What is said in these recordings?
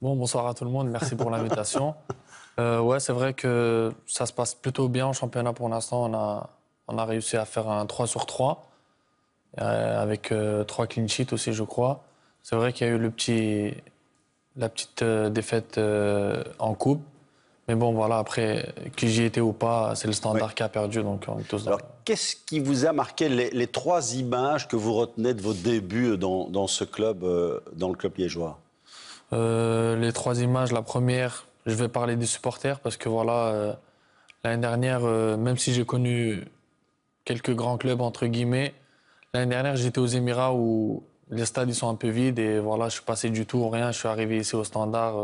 Bon, bonsoir à tout le monde, merci pour l'invitation. Ouais, c'est vrai que ça se passe plutôt bien en championnat pour l'instant. On a réussi à faire un 3 sur 3, avec 3 clean sheets aussi, je crois. C'est vrai qu'il y a eu la petite défaite en coupe. Mais bon, voilà, après, que j'y étais ou pas, c'est le Standard qui a perdu, donc on est tous Alors, qu'est-ce qui vous a marqué les trois images que vous retenez de vos débuts dans ce club, dans le club liégeois? Les 3 images, la première, je vais parler des supporters parce que voilà, l'année dernière, même si j'ai connu quelques grands clubs entre guillemets, l'année dernière j'étais aux Émirats où les stades ils sont un peu vides et voilà, je suis passé du tout au rien, je suis arrivé ici au Standard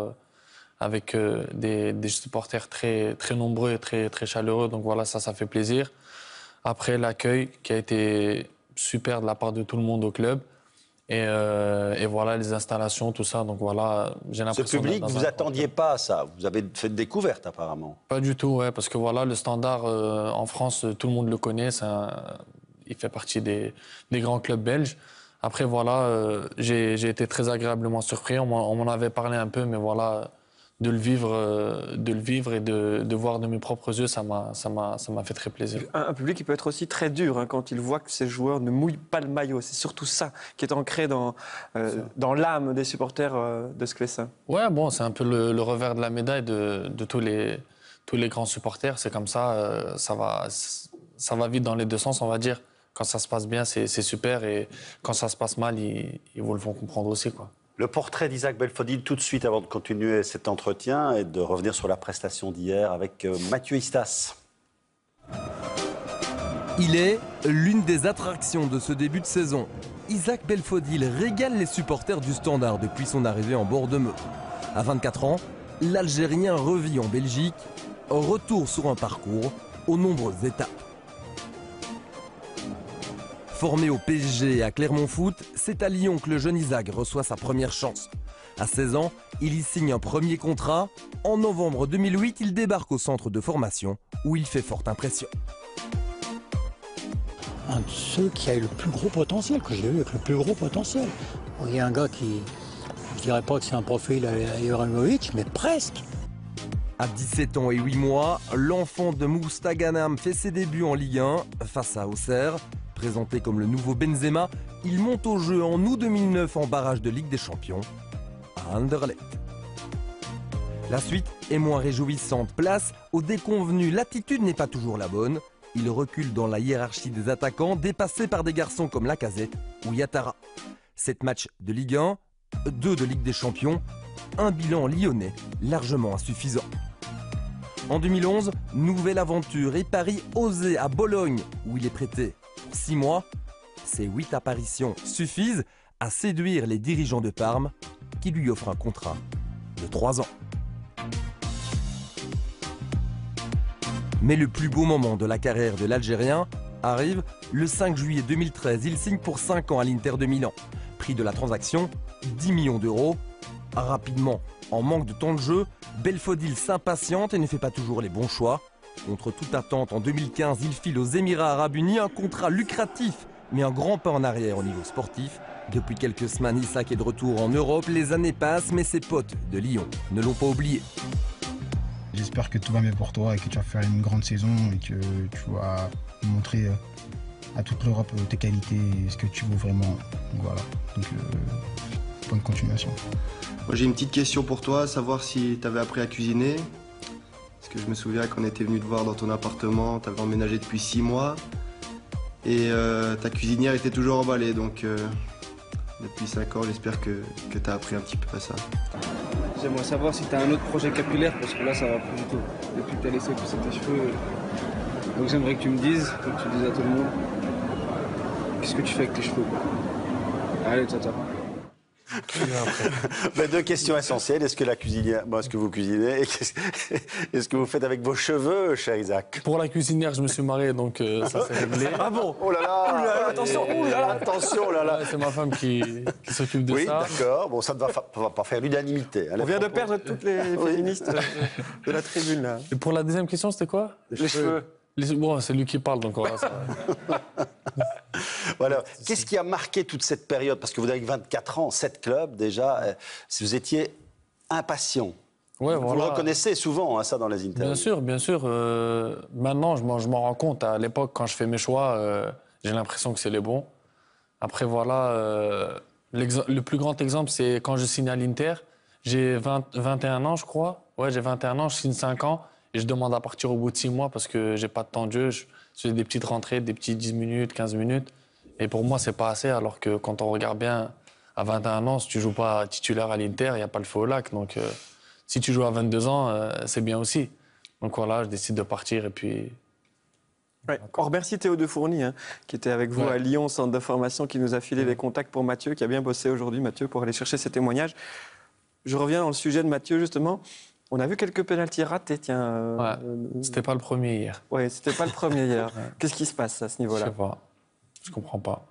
avec des supporters très très nombreux et très chaleureux, donc voilà, ça fait plaisir. Après l'accueil qui a été super de la part de tout le monde au club. Et voilà, les installations, tout ça. Donc voilà, j'ai l'impression. Ce public, vous attendiez pas à ça. Vous avez fait de découverte, apparemment. Pas du tout, ouais, parce que voilà, le Standard en France, tout le monde le connaît. Il fait partie des grands clubs belges. Après, voilà, j'ai été très agréablement surpris. On m'en avait parlé un peu, mais voilà, de le vivre et de voir de mes propres yeux, ça m'a fait très plaisir. Un public qui peut être aussi très dur quand il voit que ses joueurs ne mouillent pas le maillot. C'est surtout ça qui est ancré dans l'âme des supporters de Sclessin. Ouais, bon, c'est un peu le revers de la médaille de tous les grands supporters. C'est comme ça, ça va vite dans les deux sens, on va dire. Quand ça se passe bien, c'est super. Et quand ça se passe mal, ils vous le font comprendre aussi, quoi. Le portrait d'Isaac Belfodil, tout de suite, avant de continuer cet entretien et de revenir sur la prestation d'hier avec Mathieu Istas. Il est l'une des attractions de ce début de saison. Isaac Belfodil régale les supporters du Standard depuis son arrivée en bord de Meaux. À 24 ans, l'Algérien revit en Belgique, retour sur un parcours aux nombreuses étapes. Formé au PSG et à Clermont Foot, c'est à Lyon que le jeune Isaac reçoit sa première chance. À 16 ans, il y signe un premier contrat. En novembre 2008, il débarque au centre de formation où il fait forte impression. Un de ceux qui a eu le plus gros potentiel, que j'ai eu avec le plus gros potentiel. Il y a un gars qui, je dirais pas que c'est un profil à Ibrahimovic, mais presque. À 17 ans et 8 mois, l'enfant de Moustaganam fait ses débuts en Ligue 1 face à Auxerre. Présenté comme le nouveau Benzema, il monte au jeu en août 2009 en barrage de Ligue des Champions à Anderlecht. La suite est moins réjouissante. Place au déconvenu, l'attitude n'est pas toujours la bonne. Il recule dans la hiérarchie des attaquants, dépassé par des garçons comme Lacazette ou Yattara. 7 matchs de Ligue 1, 2 de Ligue des Champions, un bilan lyonnais largement insuffisant. En 2011, nouvelle aventure et pari osé à Bologne où il est prêté pour 6 mois. Ces 8 apparitions suffisent à séduire les dirigeants de Parme qui lui offrent un contrat de 3 ans. Mais le plus beau moment de la carrière de l'Algérien arrive le 5 juillet 2013. Il signe pour 5 ans à l'Inter de Milan. Prix de la transaction, 10 millions d'euros. Rapidement, en manque de temps de jeu, Belfodil s'impatiente et ne fait pas toujours les bons choix. Contre toute attente, en 2015, il file aux Émirats Arabes Unis, un contrat lucratif, mais un grand pas en arrière au niveau sportif. Depuis quelques semaines, Isaac est de retour en Europe. Les années passent, mais ses potes de Lyon ne l'ont pas oublié. J'espère que tout va bien pour toi et que tu vas faire une grande saison et que tu vas montrer à toute l'Europe tes qualités et ce que tu veux vraiment. Voilà. Donc, bonne continuation. Moi, j'ai une petite question pour toi, savoir si tu avais appris à cuisiner. Parce que je me souviens qu'on était venu te voir dans ton appartement, tu avais emménagé depuis 6 mois. Et ta cuisinière était toujours emballée, donc depuis 5 ans, j'espère que tu as appris un petit peu à ça. J'aimerais savoir si tu as un autre projet capillaire, parce que là, ça va plus du tout. Depuis que tu as laissé pousser tes cheveux. Donc j'aimerais que tu me dises, comme tu disais à tout le monde, qu'est-ce que tu fais avec tes cheveux, quoi. Allez, ciao, ciao. Mais 2 questions essentielles. Est-ce que la cuisinière, est-ce que vous cuisinez? Est-ce que vous faites avec vos cheveux, cher Isaac? Pour la cuisinière, je me suis marié, donc ça s'est réglé. Ah bon? Oh là là, attention, attention, oh là là. Ouais, c'est ma femme qui s'occupe de Oui, ça. d'accord. Bon, ça ne va pas faire l'unanimité. On vient de perdre toutes les féministes de la tribune, là. Et pour la deuxième question, c'était quoi? Les cheveux. Bon, c'est lui qui parle, donc voilà. Voilà. Qu'est-ce qui a marqué toute cette période? Parce que vous avez 24 ans, 7 clubs déjà. Si vous étiez impatient. Ouais, Vous le reconnaissez souvent, hein, ça, dans les interviews. Bien sûr, bien sûr. Maintenant, je m'en rends compte. À l'époque, quand je fais mes choix, j'ai l'impression que c'est les bons. Après, voilà, le plus grand exemple, c'est quand je signe à l'Inter. J'ai 21 ans, je crois. Ouais, j'ai 21 ans, je signe 5 ans. Et je demande à partir au bout de 6 mois parce que j'ai pas de temps de jeu. Je fais des petites rentrées, des petits 10 minutes, 15 minutes. Et pour moi, c'est pas assez. Alors que quand on regarde bien, à 21 ans, si tu joues pas titulaire à l'Inter, il n'y a pas le feu au lac. Donc, si tu joues à 22 ans, c'est bien aussi. Donc voilà, je décide de partir et puis... Ouais. On remercie Théo de Fourny, hein, qui était avec vous à Lyon, centre de formation, qui nous a filé les contacts pour Mathieu, qui a bien bossé aujourd'hui, Mathieu, pour aller chercher ses témoignages. Je reviens dans le sujet de Mathieu, justement. On a vu quelques pénaltys ratés, tiens. C'était pas le premier hier. Oui, c'était pas le premier hier. Qu'est-ce qui se passe à ce niveau-là? Je sais pas. Je comprends pas.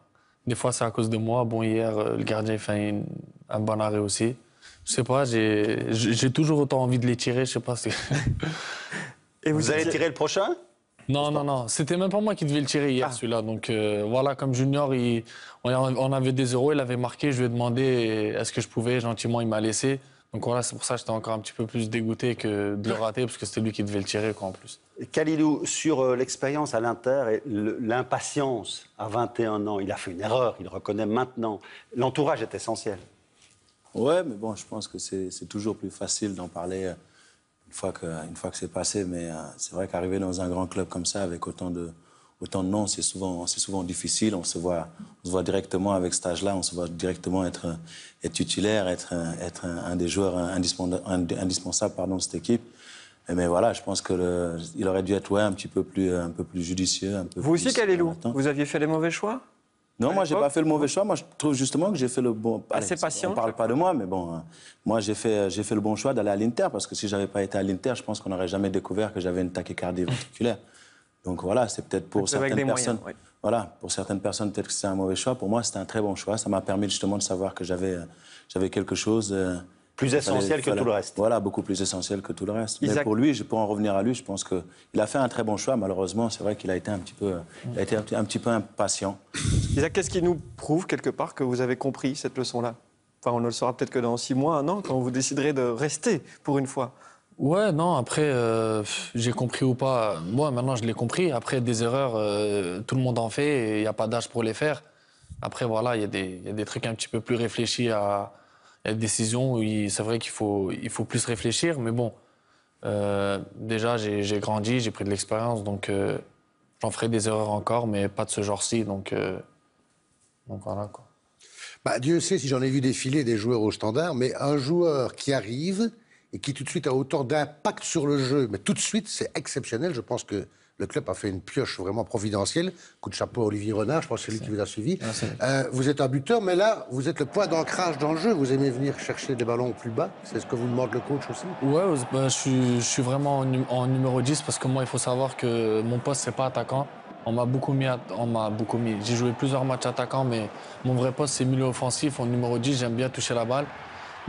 Des fois, c'est à cause de moi. Bon, hier, le gardien fait un bon arrêt aussi. Je sais pas, j'ai toujours autant envie de les tirer, je sais pas. Et vous allez tirer le prochain? Non. C'était même pas moi qui devais le tirer hier, celui-là. Donc voilà, comme junior, on avait des euros, il avait marqué. Je lui ai demandé est-ce que je pouvais. Gentiment, il m'a laissé. Donc voilà, c'est pour ça que j'étais encore un petit peu plus dégoûté que de le rater, parce que c'était lui qui devait le tirer, quoi, en plus. Khalilou, sur l'expérience à l'Inter et l'impatience à 21 ans, il a fait une erreur, il le reconnaît maintenant. L'entourage est essentiel. Ouais, mais bon, je pense que c'est toujours plus facile d'en parler une fois que c'est passé. Mais c'est vrai qu'arriver dans un grand club comme ça, avec autant de noms, c'est souvent difficile. On se voit directement avec cet âge-là, on se voit directement être titulaire, être un des joueurs indispensables de cette équipe. Mais voilà, je pense qu'il aurait dû être un peu plus judicieux. Vous aussi, Khalilou, vous aviez fait les mauvais choix? Non, moi, je n'ai pas fait le mauvais choix. Moi, je trouve justement que j'ai fait le bon... Assez patient. On ne parle pas de moi, mais bon, moi, j'ai fait le bon choix d'aller à l'Inter, parce que si je n'avais pas été à l'Inter, je pense qu'on n'aurait jamais découvert que j'avais une tachycardie ventriculaire. Donc voilà, c'est peut-être pour certaines personnes... Moyens, oui. Voilà, pour certaines personnes, peut-être que c'est un mauvais choix. Pour moi, c'était un très bon choix. Ça m'a permis justement de savoir que j'avais quelque chose... plus essentiel que tout le reste. Voilà, beaucoup plus essentiel que tout le reste. Isaac... Mais pour lui, pour en revenir à lui, je pense qu'il a fait un très bon choix. Malheureusement, c'est vrai qu'il a été un petit peu impatient. Isaac, qu'est-ce qui nous prouve quelque part que vous avez compris cette leçon-là? Enfin, on ne le saura peut-être que dans 6 mois, 1 an, quand vous déciderez de rester pour une fois. Ouais, non, après, j'ai compris ou pas. Moi, maintenant, je l'ai compris. Après, des erreurs, tout le monde en fait et il n'y a pas d'âge pour les faire. Après, voilà, il y a des trucs un petit peu plus réfléchis à... Il y a des décisions où c'est vrai qu'il faut plus réfléchir, mais bon, déjà j'ai grandi, j'ai pris de l'expérience, donc j'en ferai des erreurs encore, mais pas de ce genre-ci, donc voilà, quoi. Bah, Dieu sait si j'en ai vu défiler des joueurs au Standard, mais un joueur qui arrive et qui tout de suite a autant d'impact sur le jeu, mais tout de suite c'est exceptionnel. Je pense que le club a fait une pioche vraiment providentielle. Coup de chapeau à Olivier Renard, je pense que c'est lui qui vous a suivi. Vous êtes un buteur, mais là, vous êtes le point d'ancrage dans le jeu. Vous aimez venir chercher des ballons plus bas. C'est ce que vous demande le coach aussi? Ouais, bah, je suis vraiment en numéro 10 parce que moi, il faut savoir que mon poste, c'est pas attaquant. On m'a beaucoup mis. J'ai joué plusieurs matchs attaquant, mais mon vrai poste, c'est milieu offensif. En numéro 10, j'aime bien toucher la balle.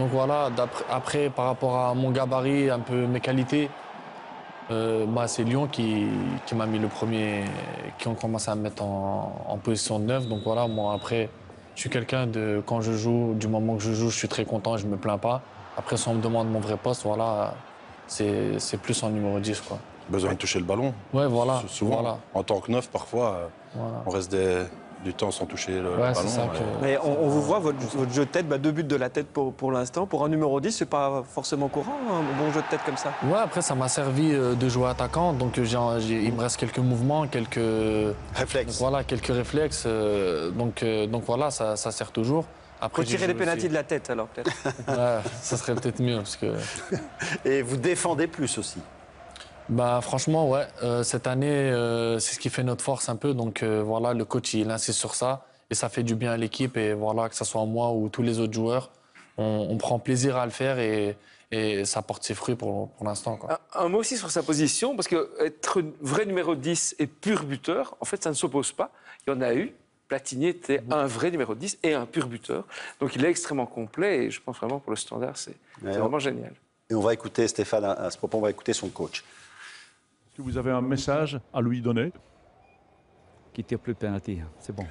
Donc voilà, après, par rapport à mon gabarit, un peu mes qualités, c'est Lyon qui m'a mis le premier, qui ont commencé à me mettre en position de 9. Donc voilà, moi après, je suis quelqu'un de, quand je joue, du moment que je joue, je suis très content, je me plains pas. Après, si on me demande mon vrai poste, voilà, c'est plus en numéro 10, quoi. Besoin de toucher le ballon. Ouais, voilà. Souvent, voilà. en tant que 9, parfois, on reste du temps sans toucher le ouais, ballon. Ça Mais on vous voit, votre jeu de tête, 2 buts de la tête pour l'instant. Pour un numéro 10, c'est pas forcément courant, un bon jeu de tête comme ça. Ouais, après, ça m'a servi de jouer attaquant. Donc, il me reste quelques mouvements, quelques réflexes. Voilà, quelques réflexes. Donc voilà, ça sert toujours. Après, faut tirer les pénaltys de la tête, alors, peut-être. Ouais, ça serait peut-être mieux. Parce que... Et vous défendez plus aussi? Bah, franchement, ouais. Cette année, c'est ce qui fait notre force un peu. Donc voilà, le coach, il insiste sur ça. Et ça fait du bien à l'équipe. Et voilà, que ce soit moi ou tous les autres joueurs, on prend plaisir à le faire et ça porte ses fruits pour l'instant. Un mot aussi sur sa position, parce qu'être vrai numéro 10 et pur buteur, en fait, ça ne s'oppose pas. Il y en a eu. Platini était un vrai numéro 10 et un pur buteur. Donc il est extrêmement complet et je pense vraiment pour le Standard, c'est vraiment génial. Et on va écouter Stéphane à ce propos, on va écouter son coach. Est-ce que vous avez un message à lui donner? Qui tire plus de pénalty, c'est bon.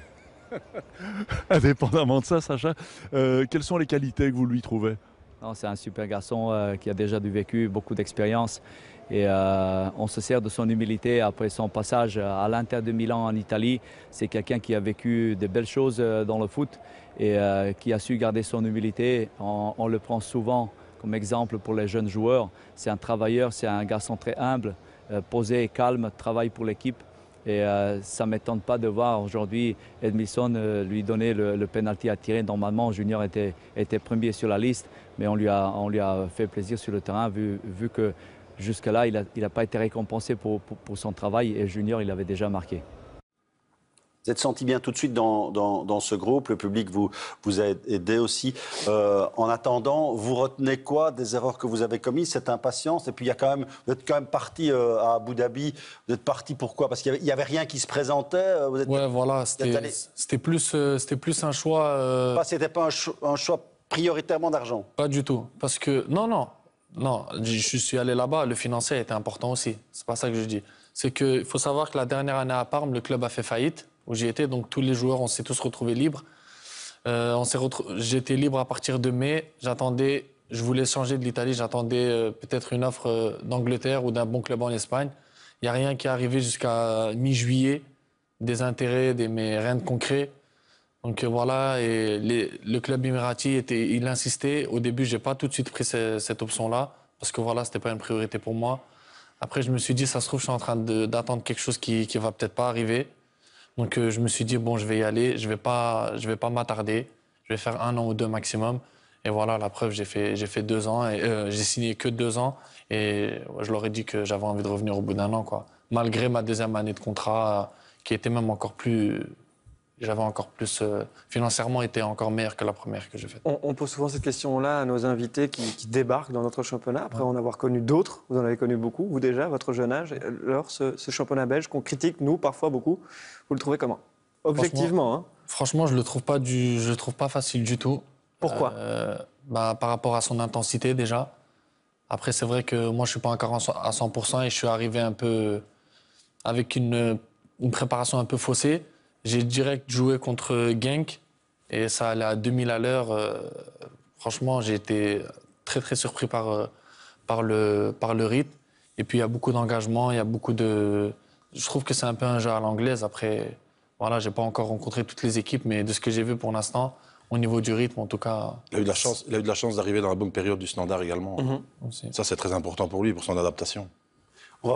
Indépendamment de ça, Sacha, quelles sont les qualités que vous lui trouvez? Non, c'est un super garçon qui a déjà du vécu, beaucoup d'expérience. Et on se sert de son humilité après son passage à l'Inter de Milan en Italie. C'est quelqu'un qui a vécu de belles choses dans le foot et qui a su garder son humilité. On le prend souvent comme exemple pour les jeunes joueurs. C'est un travailleur, c'est un garçon très humble, posé et calme, travaille pour l'équipe. Et ça ne m'étonne pas de voir aujourd'hui Edmilson lui donner le penalty à tirer. Normalement, Junior était premier sur la liste, mais on lui a fait plaisir sur le terrain vu que jusque-là, il n'a pas été récompensé pour son travail et Junior, il avait déjà marqué. Vous êtes senti bien tout de suite dans ce groupe, le public vous a aidé aussi. En attendant, vous retenez quoi des erreurs que vous avez commises, cette impatience? Et puis vous êtes quand même parti à Abu Dhabi. Vous êtes parti pourquoi? Parce qu'il n'y avait rien qui se présentait. Ouais, voilà, c'était plus un choix. C'était pas un choix prioritairement d'argent? Pas du tout, parce que non, je suis allé là-bas. Le financier était important aussi. C'est pas ça que je dis. C'est qu'il faut savoir que la dernière année à Parme, le club a fait faillite. Où j'y étais, donc tous les joueurs, on s'est tous retrouvés libres. J'étais libre à partir de mai. Je voulais changer de l'Italie, j'attendais peut-être une offre d'Angleterre ou d'un bon club en Espagne. Il n'y a rien qui est arrivé jusqu'à mi-juillet, des intérêts, mais rien de concret. Donc voilà, et le club émirati, il insistait. Au début, je n'ai pas tout de suite pris cette option-là, parce que voilà, ce n'était pas une priorité pour moi. Après, je me suis dit, ça se trouve, je suis en train d'attendre quelque chose qui ne va peut-être pas arriver. Donc je me suis dit, bon, je vais y aller, je vais pas m'attarder, je vais faire 1 an ou 2 maximum. Et voilà, la preuve, j'ai fait 2 ans, et j'ai signé que 2 ans. Et je leur ai dit que j'avais envie de revenir au bout d'1 an, quoi. Malgré ma 2e année de contrat, qui était même encore plus... J'avais encore plus... financièrement, était encore meilleure que la première que j'ai faite. On pose souvent cette question-là à nos invités qui débarquent dans notre championnat, après en avoir connu d'autres. Vous en avez connu beaucoup, vous déjà, à votre jeune âge. Alors, ce championnat belge qu'on critique, nous, parfois beaucoup, vous le trouvez comment? Objectivement, Franchement, je le trouve pas facile du tout. Pourquoi? Par rapport à son intensité, déjà. Après, c'est vrai que moi, je suis pas encore à 100% et je suis arrivé un peu avec une préparation un peu faussée. J'ai direct joué contre Genk et ça allait à 2000 à l'heure. Franchement, j'ai été très, très surpris par le rythme. Et puis, il y a beaucoup d'engagement, il y a beaucoup de... Je trouve que c'est un peu un jeu à l'anglaise. Après, voilà, j'ai pas encore rencontré toutes les équipes, mais de ce que j'ai vu pour l'instant, au niveau du rythme, en tout cas... Il a eu de la chance d'arriver dans la bonne période du Standard également. Ça, c'est très important pour lui, pour son adaptation.